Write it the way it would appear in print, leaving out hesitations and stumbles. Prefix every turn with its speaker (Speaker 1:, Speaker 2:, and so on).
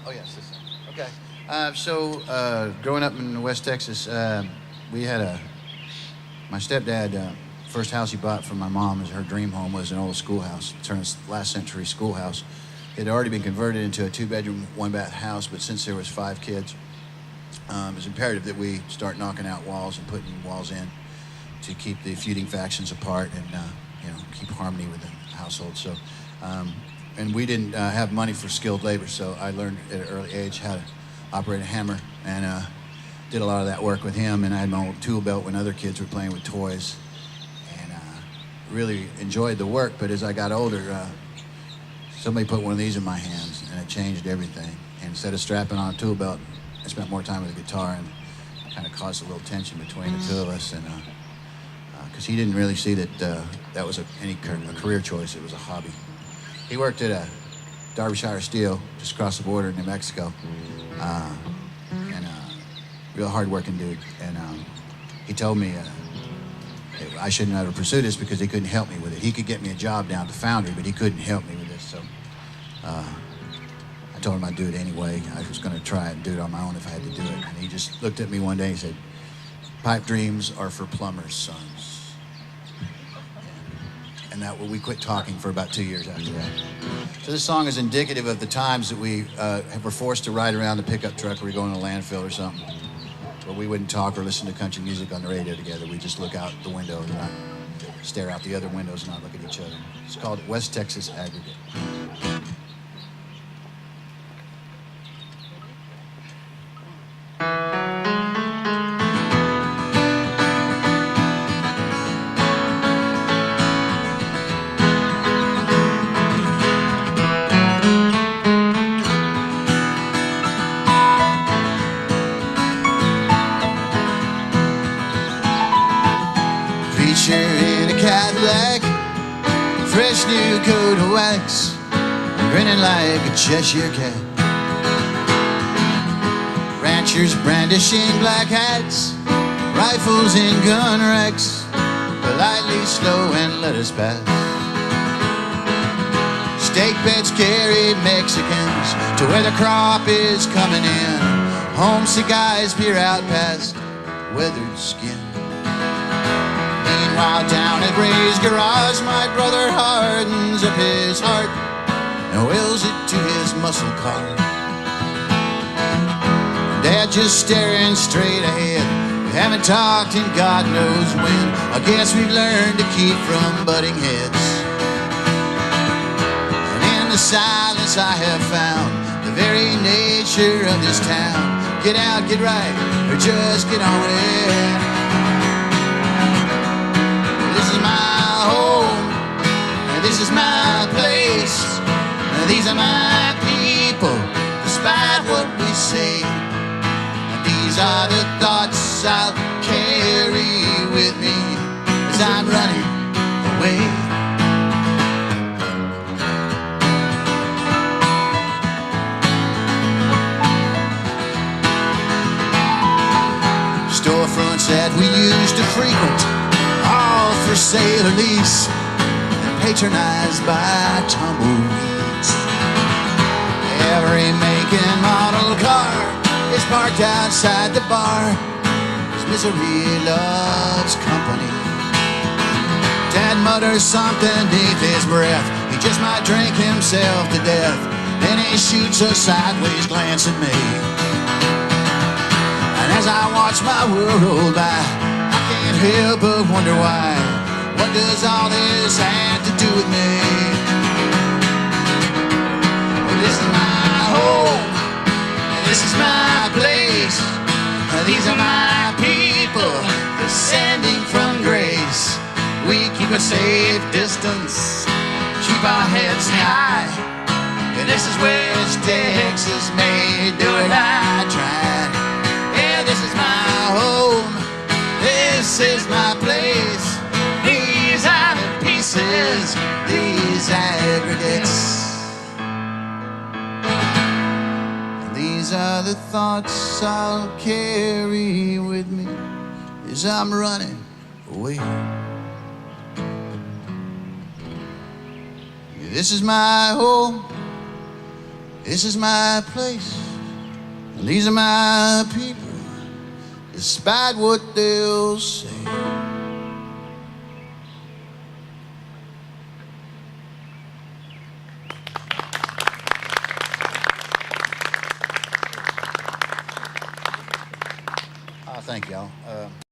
Speaker 1: Oh, yes, this one. Okay. Growing up in West Texas, we had my stepdad, first house he bought from my mom, as her dream home, was an old schoolhouse, last century schoolhouse. It had already been converted into a 2-bedroom, 1-bath house, but since there was 5 kids, it was imperative that we start knocking out walls and putting walls in to keep the feuding factions apart and keep harmony within the household. And we didn't have money for skilled labor, so I learned at an early age how to operate a hammer, and did a lot of that work with him. And I had my old tool belt when other kids were playing with toys, and really enjoyed the work. But as I got older, somebody put one of these in my hands, and it changed everything. And instead of strapping on a tool belt, I spent more time with the guitar, and kind of caused a little tension between the two of us. And because he didn't really see that that was a career choice; it was a hobby. He worked at a Derbyshire Steel just across the border in New Mexico, and real hard-working dude. And he told me I shouldn't have to pursue this because he couldn't help me with it. He could get me a job down at the foundry, but he couldn't help me with this. So I told him I'd do it anyway. I was going to try and do it on my own if I had to do it. And he just looked at me one day and said, "Pipe dreams are for plumbers' sons." And we quit talking for about 2 years after that. So this song is indicative of the times that we were forced to ride around the pickup truck or we go in a landfill or something, where we wouldn't talk or listen to country music on the radio together. We just look out the window and not stare out the other windows and not look at each other. It's called West Texas Aggregate. In a Cadillac, fresh new coat of wax, grinning like a Cheshire cat. Ranchers brandishing black hats, rifles in gun racks, politely slow and let us pass. Steak beds carry Mexicans to where the crop is coming in. Homesick eyes peer out past weathered skin. While down at Ray's garage, my brother hardens up his heart and wills it to his muscle car. Dad just staring straight ahead. We haven't talked in God knows when. I guess we've learned to keep from butting heads. And in the silence I have found the very nature of this town. Get out, get right, or just get on it. This is my place, these are my people, despite what we say. These are the thoughts I'll carry with me as I'm running away. Storefronts that we used to frequent, all for sale or lease, patronized by tumbleweeds. Every make and model car is parked outside the bar, 'cause misery loves company. Dad mutters something beneath his breath. He just might drink himself to death. Then he shoots a sideways glance at me. And as I watch my world roll by, I can't help but wonder why. What does all this have to do with me? Well, this is my home, this is my place. These are my people, descending from grace. We keep a safe distance, keep our heads high. And this is West Texas made, do it I tried. Yeah, this is my home, this is my place. These are the pieces, these aggregates. And these are the thoughts I'll carry with me as I'm running away. This is my home, This is my place, and these are my people, despite what they'll say. Thank y'all.